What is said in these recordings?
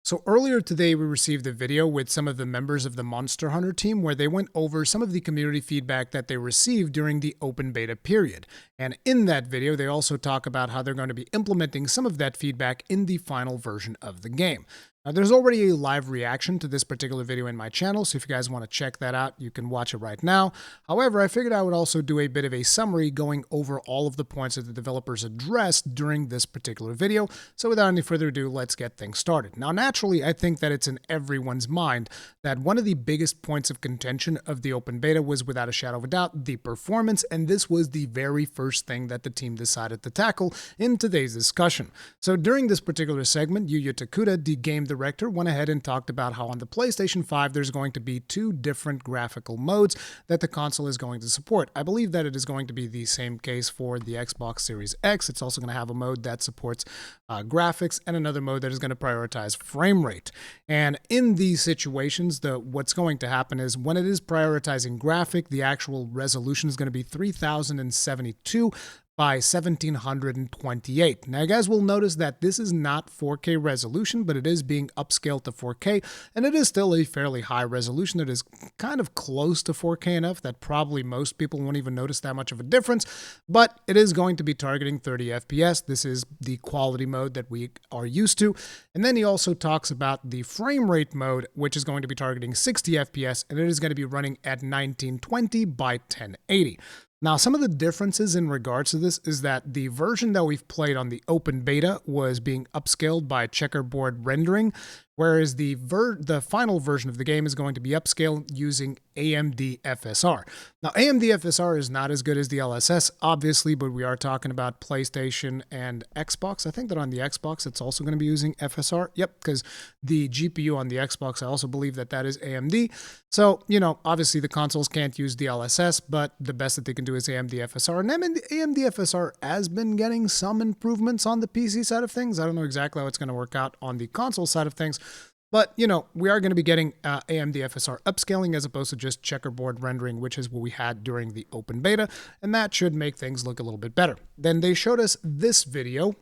So earlier today, we received a video with some of the members of the Monster Hunter team where they went over some of the community feedback that they received during the open beta period. And in that video, they also talk about how they're going to be implementing some of that feedback in the final version of the game. Now, there's already a live reaction to this particular video in my channel, so if you guys want to check that out, you can watch it right now. However, I figured I would also do a bit of a summary going over all of the points that the developers addressed during this particular video. So without any further ado, let's get things started. Now, naturally, I think that it's in everyone's mind that one of the biggest points of contention of the open beta was, without a shadow of a doubt, the performance, and this was the very first thing that the team decided to tackle in today's discussion. So during this particular segment, Yuya Takuda, the game director, went ahead and talked about how on the PlayStation 5 there's going to be two different graphical modes that the console is going to support. I believe that it is going to be the same case for the Xbox Series X. It's also going to have a mode that supports graphics and another mode that is going to prioritize frame rate. And in these situations, what's going to happen is when it is prioritizing graphic, the actual resolution is going to be 3072 by 1728. Now, you guys will notice that this is not 4K resolution, but it is being upscaled to 4K, and it is still a fairly high resolution. It is kind of close to 4K enough that probably most people won't even notice that much of a difference, but it is going to be targeting 30 FPS. This is the quality mode that we are used to. And then he also talks about the frame rate mode, which is going to be targeting 60 FPS, and it is going to be running at 1920 by 1080. Now, some of the differences in regards to this is that the version that we've played on the open beta was being upscaled by checkerboard rendering, whereas the final version of the game is going to be upscaled using AMD FSR. Now, AMD FSR is not as good as the LSS, obviously, but we are talking about PlayStation and Xbox. I think that on the Xbox, it's also going to be using FSR. Yep, because the GPU on the Xbox, I also believe that that is AMD. So, obviously the consoles can't use the LSS, but the best that they can do is AMD FSR. And AMD FSR has been getting some improvements on the PC side of things. I don't know exactly how it's going to work out on the console side of things. But, we are going to be getting AMD FSR upscaling as opposed to just checkerboard rendering, which is what we had during the open beta, and that should make things look a little bit better. Then they showed us this video.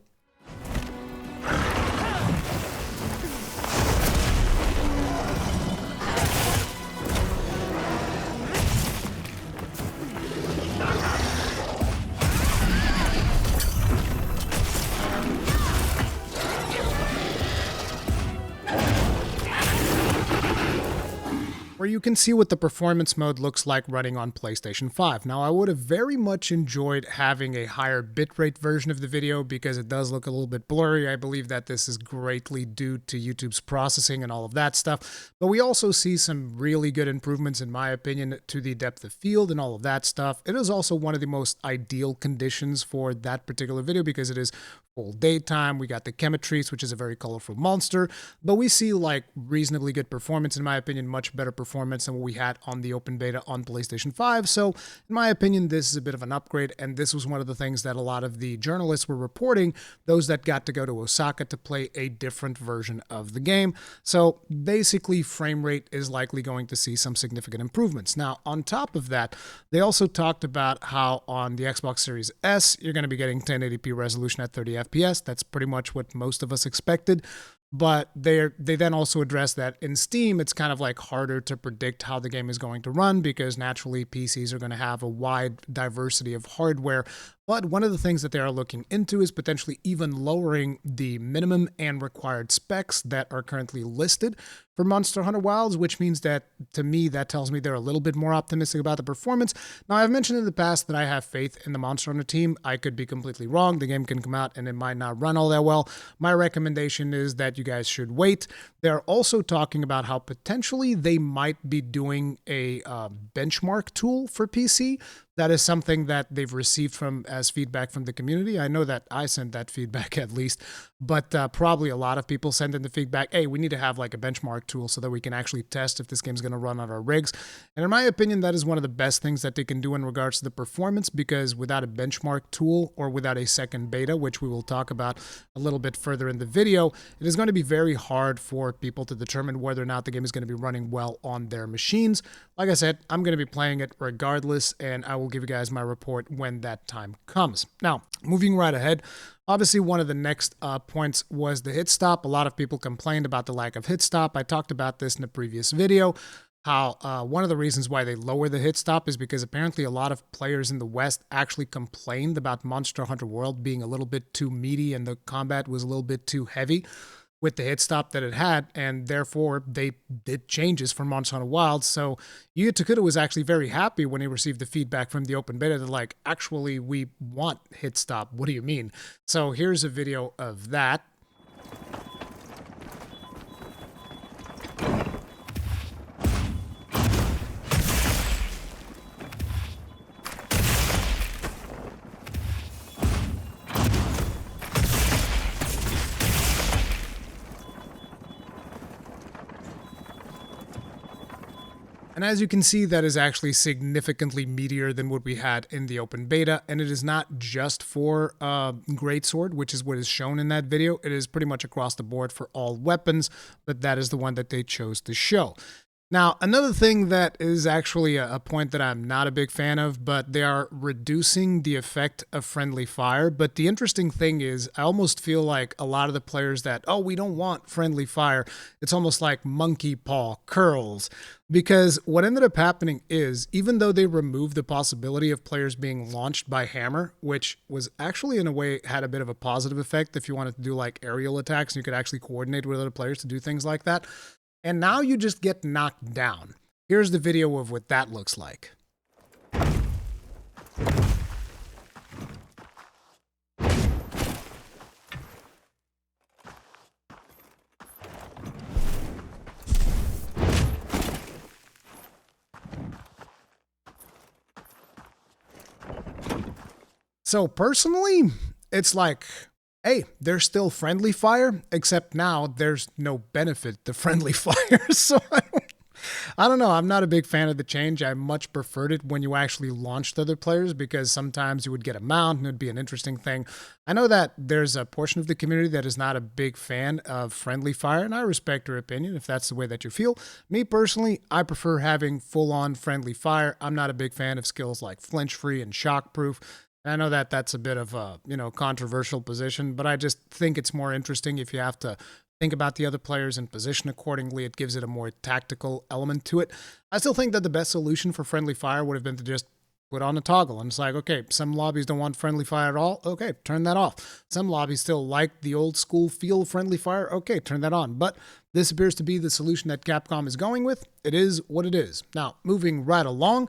Where you can see what the performance mode looks like running on PlayStation 5. Now, I would have very much enjoyed having a higher bitrate version of the video because it does look a little bit blurry. I believe that this is greatly due to YouTube's processing and all of that stuff. But we also see some really good improvements, in my opinion, to the depth of field and all of that stuff. It is also one of the most ideal conditions for that particular video because it is full daytime. We got the Chemitrese, which is a very colorful monster, but we see like reasonably good performance, in my opinion, much better performance than what we had on the open beta on PlayStation 5. So in my opinion, this is a bit of an upgrade, and this was one of the things that a lot of the journalists were reporting, those that got to go to Osaka to play a different version of the game. So basically, frame rate is likely going to see some significant improvements. Now, on top of that, they also talked about how on the Xbox Series S, you're going to be getting 1080p resolution at 30 FPS. That's pretty much what most of us expected. But they then also address that in Steam, it's kind of like harder to predict how the game is going to run because naturally PCs are going to have a wide diversity of hardware. But one of the things that they are looking into is potentially even lowering the minimum and required specs that are currently listed for Monster Hunter Wilds, which means that, to me, that tells me they're a little bit more optimistic about the performance. Now, I've mentioned in the past that I have faith in the Monster Hunter team. I could be completely wrong. The game can come out and it might not run all that well. My recommendation is that you guys should wait. They're also talking about how potentially they might be doing a benchmark tool for PC. That is something that they've received as feedback from the community. I know that I sent that feedback at least, but probably a lot of people send in the feedback, hey, we need to have like a benchmark tool so that we can actually test if this game's going to run on our rigs. And in my opinion, that is one of the best things that they can do in regards to the performance, because without a benchmark tool or without a second beta, which we will talk about a little bit further in the video, it is going to be very hard for people to determine whether or not the game is going to be running well on their machines. Like I said, I'm going to be playing it regardless, and I will will give you guys my report when that time comes. Now, moving right ahead, obviously one of the next points was the hit stop. A lot of people complained about the lack of hit stop. I talked about this in a previous video. How one of the reasons why they lower the hit stop is because apparently a lot of players in the West actually complained about Monster Hunter World being a little bit too meaty and the combat was a little bit too heavy with the hit stop that it had, and therefore they did changes for Monster Hunter Wilds. So Yuya Takuda was actually very happy when he received the feedback from the open beta. They're like, actually, we want hit stop. What do you mean? So here's a video of that. And as you can see, that is actually significantly meatier than what we had in the open beta. And it is not just for Greatsword, which is what is shown in that video. It is pretty much across the board for all weapons, but that is the one that they chose to show. Now, another thing that is actually a point that I'm not a big fan of, but they are reducing the effect of friendly fire. But the interesting thing is, I almost feel like a lot of the players that, oh, we don't want friendly fire, it's almost like monkey paw, curls. Because what ended up happening is, even though they removed the possibility of players being launched by hammer, which was actually in a way had a bit of a positive effect if you wanted to do like aerial attacks and you could actually coordinate with other players to do things like that. And now you just get knocked down. Here's the video of what that looks like. So personally, it's like, hey, there's still friendly fire, except now there's no benefit to friendly fire. So I don't know. I'm not a big fan of the change. I much preferred it when you actually launched other players because sometimes you would get a mount and it'd be an interesting thing. I know that there's a portion of the community that is not a big fan of friendly fire, and I respect your opinion if that's the way that you feel. Me personally, I prefer having full-on friendly fire. I'm not a big fan of skills like flinch-free and shock-proof. I know that that's a bit of a, controversial position, but I just think it's more interesting if you have to think about the other players and position accordingly. It gives it a more tactical element to it. I still think that the best solution for friendly fire would have been to just put on a toggle. And it's like, okay, some lobbies don't want friendly fire at all. Okay, turn that off. Some lobbies still like the old school feel friendly fire. Okay, turn that on. But this appears to be the solution that Capcom is going with. It is what it is. Now, moving right along.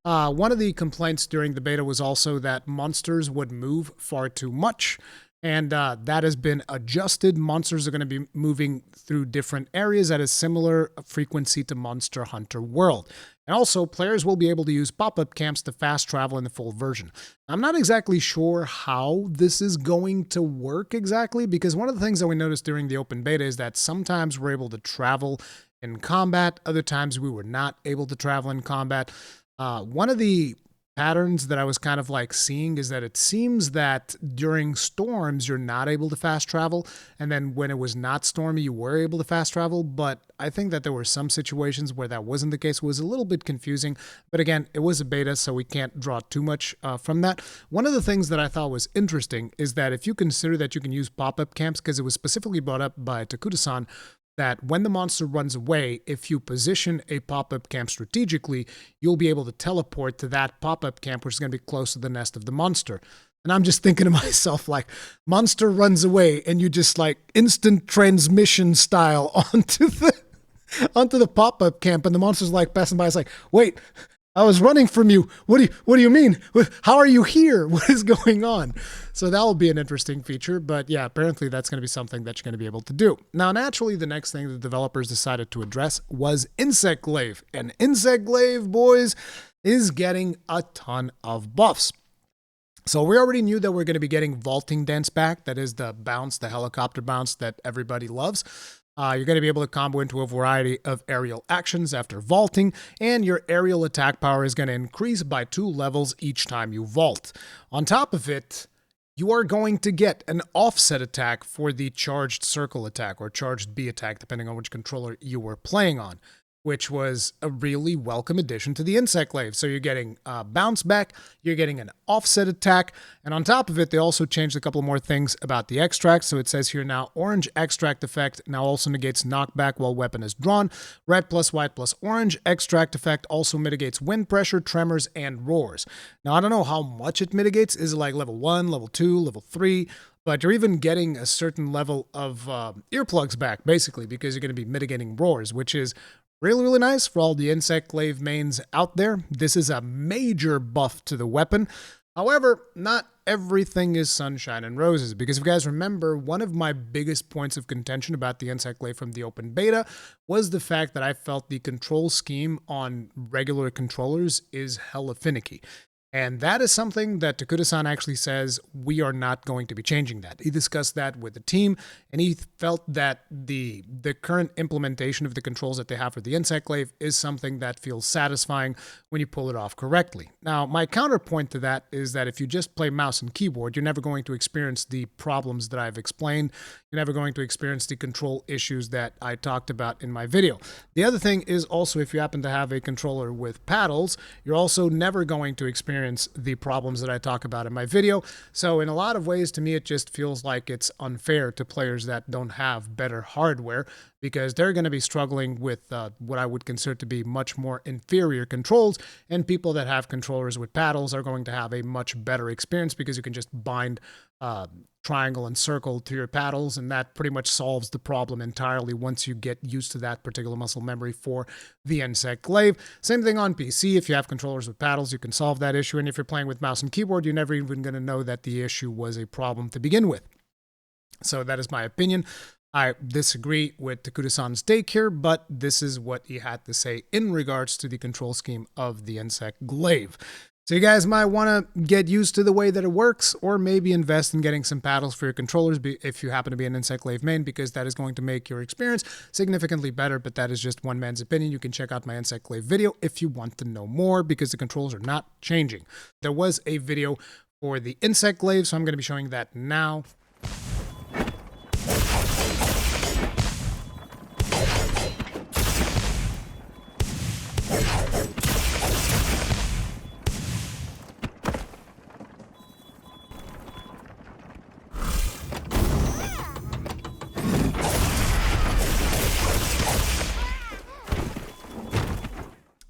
One of the complaints during the beta was also that monsters would move far too much, and that has been adjusted. Monsters are going to be moving through different areas at a similar frequency to Monster Hunter World. And also, players will be able to use pop-up camps to fast travel in the full version. I'm not exactly sure how this is going to work exactly, because one of the things that we noticed during the open beta is that sometimes we're able to travel in combat, other times we were not able to travel in combat. One of the patterns that I was kind of like seeing is that it seems that during storms, you're not able to fast travel. And then when it was not stormy, you were able to fast travel. But I think that there were some situations where that wasn't the case. It was a little bit confusing. But again, it was a beta, so we can't draw too much from that. One of the things that I thought was interesting is that if you consider that you can use pop-up camps, because it was specifically brought up by Takuda-san, that when the monster runs away, if you position a pop-up camp strategically, you'll be able to teleport to that pop-up camp, which is going to be close to the nest of the monster. And I'm just thinking to myself, like, monster runs away, and you just, like, instant transmission style onto the pop-up camp, and the monster's, like, passing by. It's like, wait, I was running from you. What do you mean? How are you here? What is going on? So that will be an interesting feature. But yeah, apparently that's going to be something that you're going to be able to do. Now, naturally, the next thing the developers decided to address was Insect Glaive. And Insect Glaive, boys, is getting a ton of buffs. So we already knew that we're going to be getting Vaulting Dance back. That is the bounce, the helicopter bounce that everybody loves. You're going to be able to combo into a variety of aerial actions after vaulting, and your aerial attack power is going to increase by 2 levels each time you vault. On top of it, you are going to get an offset attack for the charged circle attack or charged B attack, depending on which controller you were playing on. which was a really welcome addition to the Insect Glaive. So you're getting bounce back, you're getting an offset attack, and on top of it, they also changed a couple more things about the extract. So it says here now, orange extract effect now also negates knockback while weapon is drawn. Red plus white plus orange extract effect also mitigates wind pressure, tremors, and roars. Now, I don't know how much it mitigates. Is it like level 1, level 2, level 3? But you're even getting a certain level of earplugs back, basically, because you're going to be mitigating roars, which is really, really nice for all the Insect Glaive mains out there. This is a major buff to the weapon. However, not everything is sunshine and roses, because if you guys remember, one of my biggest points of contention about the Insect Glaive from the open beta was the fact that I felt the control scheme on regular controllers is hella finicky. And that is something that Takuda-san actually says we are not going to be changing that. He discussed that with the team, and he felt that the current implementation of the controls that they have for the Insect Glaive is something that feels satisfying when you pull it off correctly. Now, my counterpoint to that is that if you just play mouse and keyboard, you're never going to experience the problems that I've explained. You're never going to experience the control issues that I talked about in my video. The other thing is also, if you happen to have a controller with paddles, you're also never going to experience the problems that I talk about in my video. So in a lot of ways, to me, it just feels like it's unfair to players that don't have better hardware, because they're going to be struggling with what I would consider to be much more inferior controls, and people that have controllers with paddles are going to have a much better experience because you can just bind triangle and circle to your paddles, and that pretty much solves the problem entirely once you get used to that particular muscle memory for the Insect Glaive. Same thing on PC. If you have controllers with paddles, you can solve that issue, and if you're playing with mouse and keyboard, you're never even going to know that the issue was a problem to begin with. So that is my opinion. I disagree with Takuda-san's take here, but this is what he had to say in regards to the control scheme of the Insect Glaive. So you guys might want to get used to the way that it works, or maybe invest in getting some paddles for your controllers if you happen to be an Insect Glaive main, because that is going to make your experience significantly better. But that is just one man's opinion. You can check out my Insect Glaive video if you want to know more, because the controls are not changing. There was a video for the Insect Glaive, so I'm going to be showing that now.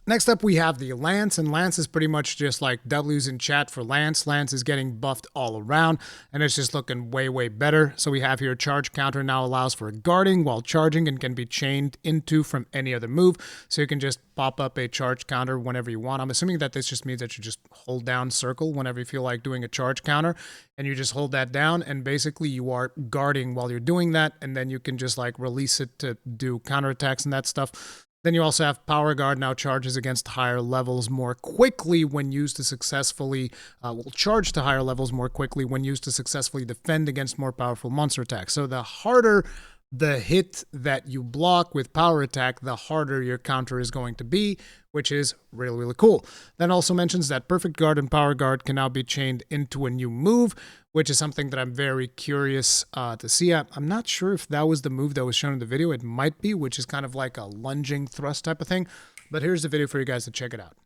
Next up, we have the Lance, and Lance is pretty much just like W's in chat for Lance. Lance is getting buffed all around, and it's just looking way, way better. So we have here charge counter now allows for guarding while charging and can be chained into from any other move. So you can just pop up a charge counter whenever you want. I'm assuming that this just means that you just hold down circle whenever you feel like doing a charge counter, and you just hold that down, and basically you are guarding while you're doing that, and then you can just like release it to do counterattacks and that stuff. Then you also have Power Guard now charges against higher levels more quickly when used to successfully, will charge to higher levels more quickly when used to successfully defend against more powerful monster attacks. So the harder the hit that you block with power attack, the harder your counter is going to be, which is really, really cool. Then also mentions that Perfect Guard and Power Guard can now be chained into a new move, which is something that I'm very curious to see. I'm not sure if that was the move that was shown in the video. It might be, which is kind of like a lunging thrust type of thing. But here's the video for you guys to check it out.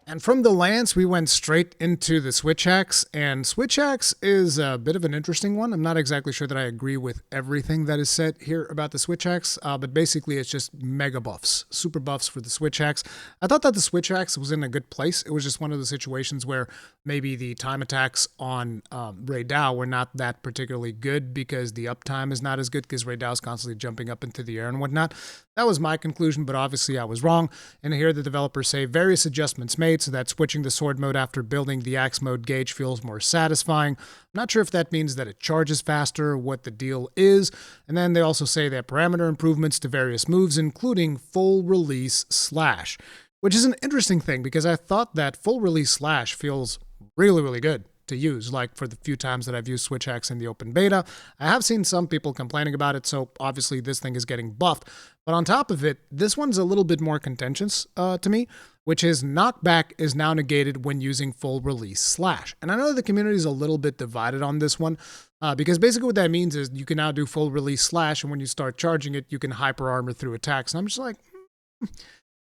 And from the Lance, we went straight into the Switch Axe, and Switch Axe is a bit of an interesting one. I'm not exactly sure that I agree with everything that is said here about the Switch Axe, but basically it's just mega buffs, super buffs for the Switch Axe. I thought that the Switch Axe was in a good place. It was just one of the situations where maybe the time attacks on Ray Dao were not that particularly good because the uptime is not as good because Ray Dao is constantly jumping up into the air and whatnot. That was my conclusion, but obviously I was wrong. And here the developers say various adjustments made so that switching the sword mode after building the axe mode gauge feels more satisfying. I'm not sure if that means that it charges faster or what the deal is. And then they also say that parameter improvements to various moves, including full release slash, which is an interesting thing because I thought that full release slash feels really, really good. to use, like for the few times that I've used switch hacks in the open beta. I have seen some people complaining about it, so obviously this thing is getting buffed. But on top of it, this one's a little bit more contentious to me, which is knockback is now negated when using full release slash. And I know the community is a little bit divided on this one, because basically what that means is you can now do full release slash, and when you start charging it, you can hyper armor through attacks. And I'm just like,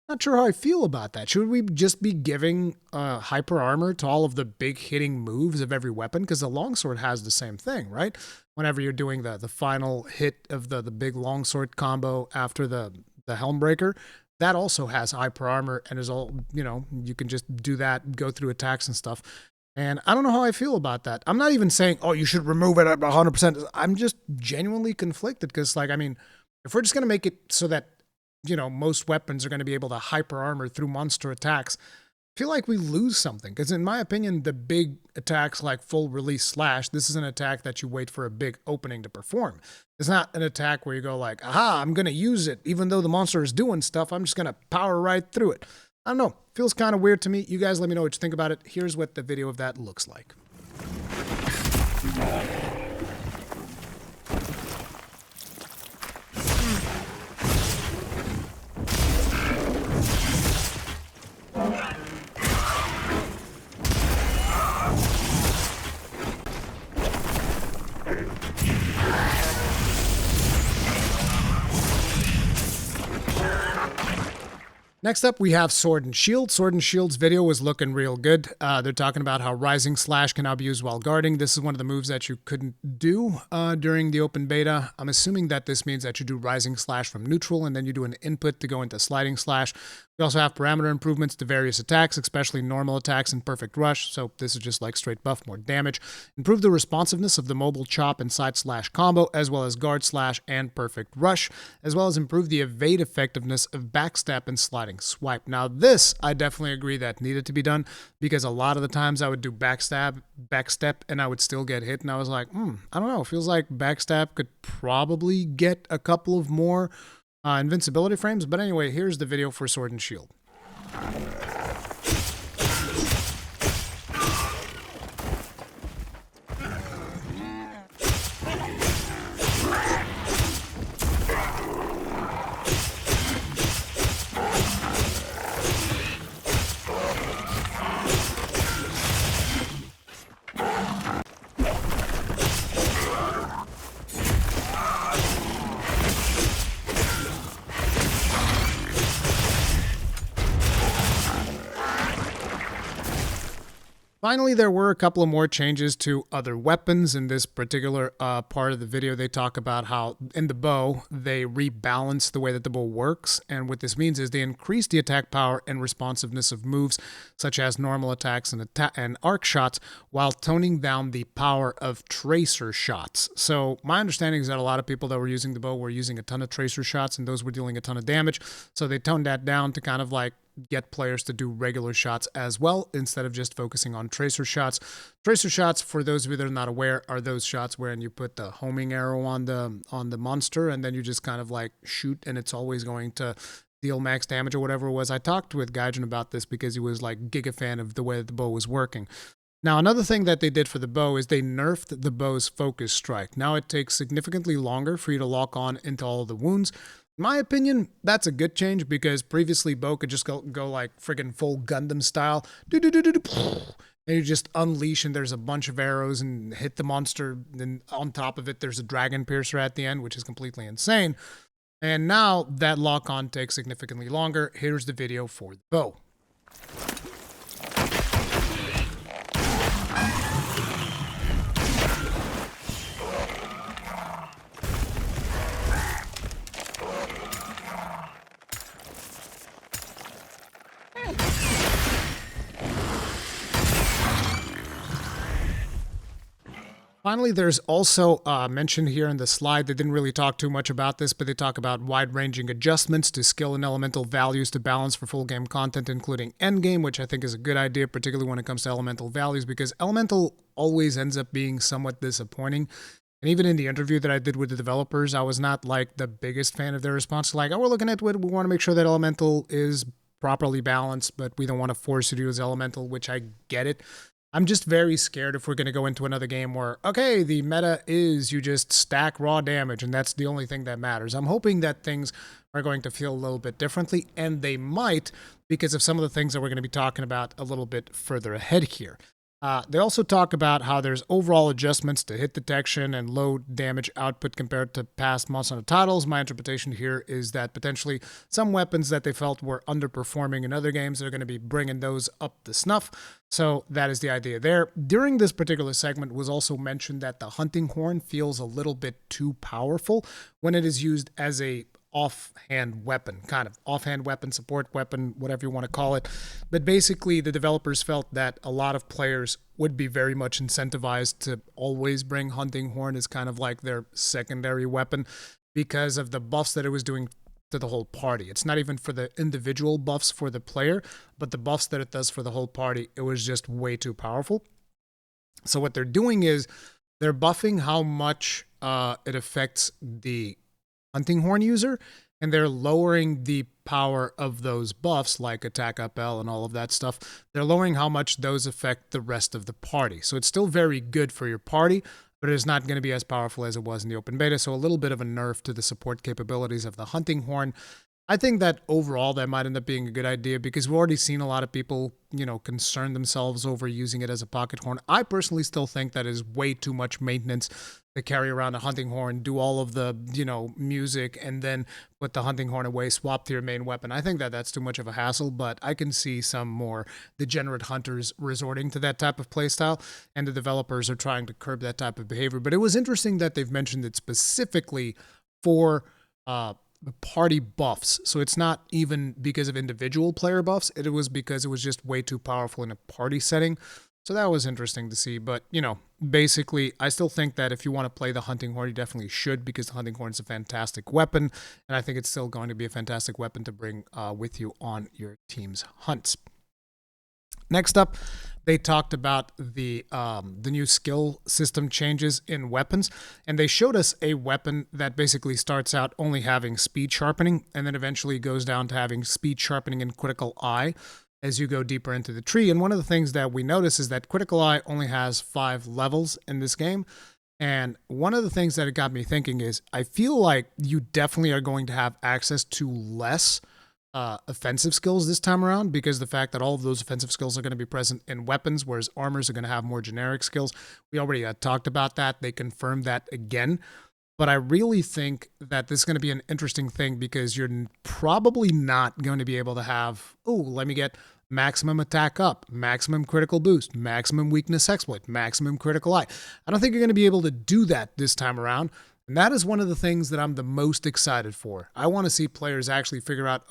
not sure how I feel about that. Should we just be giving hyper armor to all of the big hitting moves of every weapon? Because the longsword has the same thing, right? Whenever you're doing the final hit of the big longsword combo after the Helmbreaker, that also has hyper armor and is all, you can just do that, go through attacks and stuff. And I don't know how I feel about that. I'm not even saying, oh, you should remove it at 100%. I'm just genuinely conflicted because, if we're just going to make it so that most weapons are going to be able to hyper armor through monster attacks, I feel like we lose something. Because in my opinion, the big attacks like full release slash, this is an attack that you wait for a big opening to perform. It's not an attack where you go like, aha, I'm going to use it. Even though the monster is doing stuff, I'm just going to power right through it. I don't know. Feels kind of weird to me. You guys let me know what you think about it. Here's what the video of that looks like. Next up, we have Sword and Shield. Sword and Shield's video was looking real good. They're talking about how Rising Slash can now be used while guarding. This is one of the moves that you couldn't do during the open beta. I'm assuming that this means that you do Rising Slash from neutral, and then you do an input to go into Sliding Slash. We also have parameter improvements to various attacks, especially normal attacks and Perfect Rush, so this is just like straight buff, more damage. Improve the responsiveness of the mobile chop and side slash combo, as well as guard slash and Perfect Rush, as well as improve the evade effectiveness of backstab and sliding swipe. Now this, I definitely agree that needed to be done, because a lot of the times I would do backstep, and I would still get hit, and I was like, I don't know, it feels like backstab could probably get a couple of more invincibility frames. But anyway, here's the video for Sword and Shield. Finally, there were a couple of more changes to other weapons. In this particular part of the video, they talk about how in the bow, they rebalance the way that the bow works. And what this means is they increase the attack power and responsiveness of moves, such as normal attacks and arc shots, while toning down the power of tracer shots. So my understanding is that a lot of people that were using the bow were using a ton of tracer shots, and those were dealing a ton of damage. So they toned that down to kind of like get players to do regular shots as well, instead of just focusing on tracer shots. Tracer shots, for those of you that are not aware, are those shots wherein you put the homing arrow on the monster, and then you just kind of like shoot, and it's always going to deal max damage or whatever it was. I talked with Gaijin about this because he was like giga fan of the way that the bow was working. Now, another thing that they did for the bow is they nerfed the bow's focus strike. Now it takes significantly longer for you to lock on into all of the wounds. In my opinion, that's a good change, because previously bow could just go like friggin' full Gundam style, and you just unleash, and there's a bunch of arrows and hit the monster. Then on top of it, there's a dragon piercer at the end, which is completely insane. And now that lock on takes significantly longer. Here's the video for the bow. Finally, there's also mentioned here in the slide, they didn't really talk too much about this, but they talk about wide-ranging adjustments to skill and elemental values to balance for full game content, including endgame, which I think is a good idea, particularly when it comes to elemental values, because elemental always ends up being somewhat disappointing. And even in the interview that I did with the developers, I was not like the biggest fan of their response. Like, oh, we're looking at what we want to make sure that elemental is properly balanced, but we don't want to force you to use elemental, which I get it. I'm just very scared if we're going to go into another game where, okay, the meta is you just stack raw damage and that's the only thing that matters. I'm hoping that things are going to feel a little bit differently, and they might because of some of the things that we're going to be talking about a little bit further ahead here. They also talk about how there's overall adjustments to hit detection and low damage output compared to past Monster Hunter titles. My interpretation here is that potentially some weapons that they felt were underperforming in other games, they're going to be bringing those up to snuff. So that is the idea there. During this particular segment was also mentioned that the hunting horn feels a little bit too powerful when it is used as a offhand weapon, kind of offhand weapon, support weapon, whatever you want to call it. But basically, the developers felt that a lot of players would be very much incentivized to always bring hunting horn as kind of like their secondary weapon because of the buffs that it was doing to the whole party. It's not even for the individual buffs for the player, but the buffs that it does for the whole party, it was just way too powerful. So what they're doing is they're buffing how much it affects the hunting horn user, and they're lowering the power of those buffs like attack up L and all of that stuff. They're lowering how much those affect the rest of the party. So it's still very good for your party, but it is not going to be as powerful as it was in the open beta. So a little bit of a nerf to the support capabilities of the hunting horn. I think that overall that might end up being a good idea because we've already seen a lot of people, concern themselves over using it as a pocket horn. I personally still think that is way too much maintenance to carry around a hunting horn, do all of the, music, and then put the hunting horn away, swap to your main weapon. I think that that's too much of a hassle, but I can see some more degenerate hunters resorting to that type of playstyle, and the developers are trying to curb that type of behavior. But it was interesting that they've mentioned it specifically for party buffs. So it's not even because of individual player buffs. It was because it was just way too powerful in a party setting. So that was interesting to see. But, basically, I still think that if you want to play the hunting horn, you definitely should because the hunting horn is a fantastic weapon. And I think it's still going to be a fantastic weapon to bring with you on your team's hunts. Next up, they talked about the new skill system changes in weapons, and they showed us a weapon that basically starts out only having speed sharpening and then eventually goes down to having speed sharpening and critical eye as you go deeper into the tree. And one of the things that we notice is that critical eye only has 5 levels in this game. And one of the things that it got me thinking is I feel like you definitely are going to have access to less offensive skills this time around because the fact that all of those offensive skills are going to be present in weapons, whereas armors are going to have more generic skills. We already talked about that. They confirmed that again. But I really think that this is going to be an interesting thing because you're probably not going to be able to have, let me get maximum attack up, maximum critical boost, maximum weakness exploit, maximum critical eye. I don't think you're going to be able to do that this time around. And that is one of the things that I'm the most excited for. I want to see players actually figure out,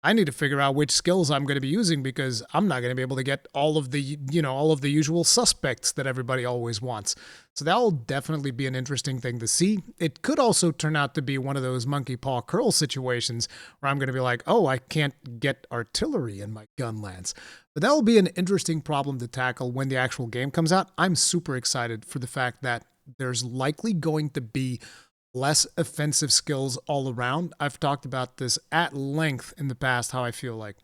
I need to figure out which skills I'm going to be using because I'm not going to be able to get all of the usual suspects that everybody always wants. So that will definitely be an interesting thing to see. It could also turn out to be one of those monkey paw curl situations where I'm going to be like, I can't get artillery in my gun lance. But that will be an interesting problem to tackle when the actual game comes out. I'm super excited for the fact that there's likely going to be less offensive skills all around. I've talked about this at length in the past, how I feel like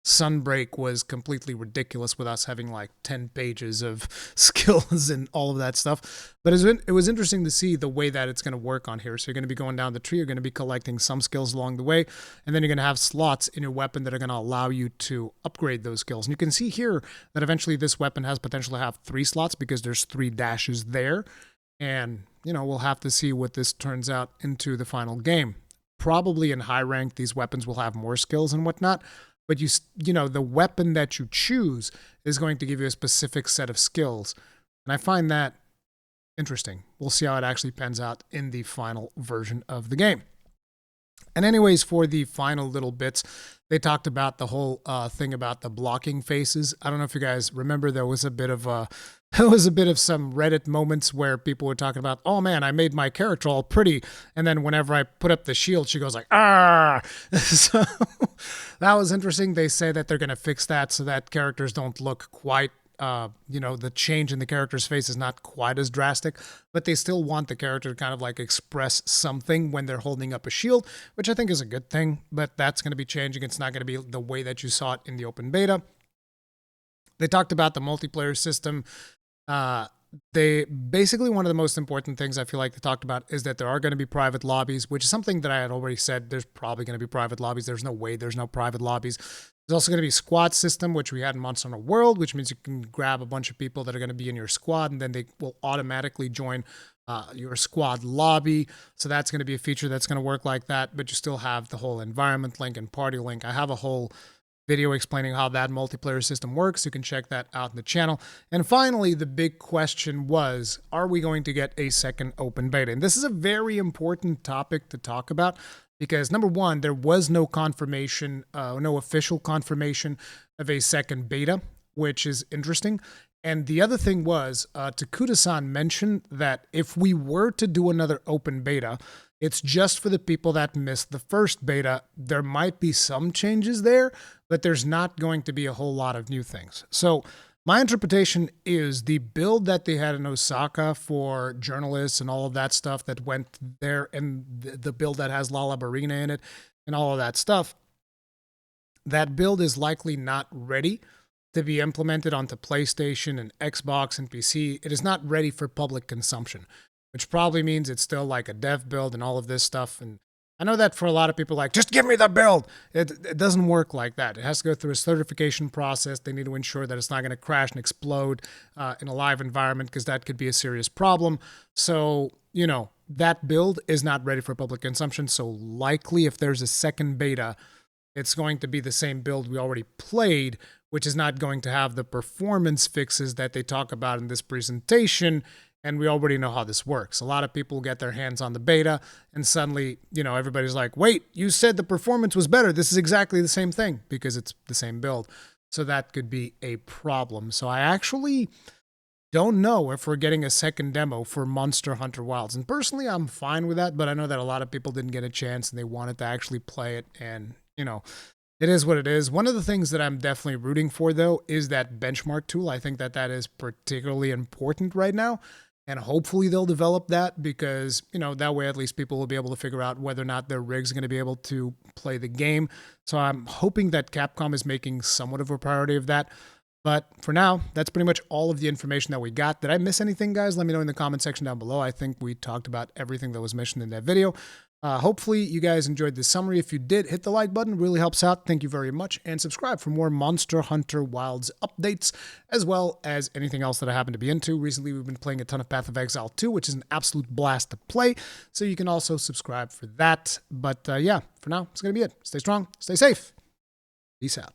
Sunbreak was completely ridiculous with us having like 10 pages of skills and all of that stuff. But it was interesting to see the way that it's going to work on here. So you're going to be going down the tree, you're going to be collecting some skills along the way, and then you're going to have slots in your weapon that are going to allow you to upgrade those skills. And you can see here that eventually this weapon has potential to have 3 slots because there's 3 dashes there. And, we'll have to see what this turns out into the final game. Probably in high rank, these weapons will have more skills and whatnot. But the weapon that you choose is going to give you a specific set of skills. And I find that interesting. We'll see how it actually pans out in the final version of the game. And anyways, for the final little bits, they talked about the whole thing about the blocking faces. I don't know if you guys remember, there was a bit of some Reddit moments where people were talking about, oh man, I made my character all pretty, and then whenever I put up the shield, she goes like, ah. So that was interesting. They say that they're going to fix that so that characters don't look quite the change in the character's face is not quite as drastic, but they still want the character to kind of like express something when they're holding up a shield, which I think is a good thing, but that's going to be changing. It's not going to be the way that you saw it in the open beta. They talked about the multiplayer system. They basically, one of the most important things I feel like they talked about is that there are going to be private lobbies, which is something that I had already said. There's probably going to be private lobbies. There's no way there's no private lobbies. There's also going to be squad system, which we had in Monster Hunter World, which means you can grab a bunch of people that are going to be in your squad, and then they will automatically join your squad lobby. So that's going to be a feature that's going to work like that, but you still have the whole environment link and party link. I have a whole video explaining how that multiplayer system works. You can check that out in the channel. And finally, the big question was, are we going to get a second open beta? And this is a very important topic to talk about because, number one, there was no confirmation, no official confirmation of a second beta, which is interesting. And the other thing was, Takuda-san mentioned that if we were to do another open beta, it's just for the people that missed the first beta. There might be some changes there, but there's not going to be a whole lot of new things. So my interpretation is the build that they had in Osaka for journalists and all of that stuff that went there, and the build that has Lala Barina in it and all of that stuff, that build is likely not ready to be implemented onto PlayStation and Xbox and PC. It is not ready for public consumption, which probably means it's still like a dev build and all of this stuff. And I know that for a lot of people, like, just give me the build. It doesn't work like that. It has to go through a certification process. They need to ensure that it's not going to crash and explode in a live environment, because that could be a serious problem. So, you know, that build is not ready for public consumption. So likely if there's a second beta, it's going to be the same build we already played, which is not going to have the performance fixes that they talk about in this presentation. And we already know how this works. A lot of people get their hands on the beta, and suddenly, you know, everybody's like, wait, you said the performance was better. This is exactly the same thing, because it's the same build. So that could be a problem. So I actually don't know if we're getting a second demo for Monster Hunter Wilds. And personally, I'm fine with that, but I know that a lot of people didn't get a chance and they wanted to actually play it. And, you know, it is what it is. One of the things that I'm definitely rooting for, though, is that benchmark tool. I think that that is particularly important right now. And hopefully they'll develop that, because, you know, that way at least people will be able to figure out whether or not their rig's going to be able to play the game. So I'm hoping that Capcom is making somewhat of a priority of that. But for now, that's pretty much all of the information that we got. Did I miss anything, guys? Let me know in the comment section down below. I think we talked about everything that was mentioned in that video. Hopefully you guys enjoyed this summary. If you did, hit the like button. It really helps out. Thank you very much. And subscribe for more Monster Hunter Wilds updates, as well as anything else that I happen to be into. Recently, we've been playing a ton of Path of Exile 2, which is an absolute blast to play. So you can also subscribe for that. But yeah, for now, it's going to be it. Stay strong. Stay safe. Peace out.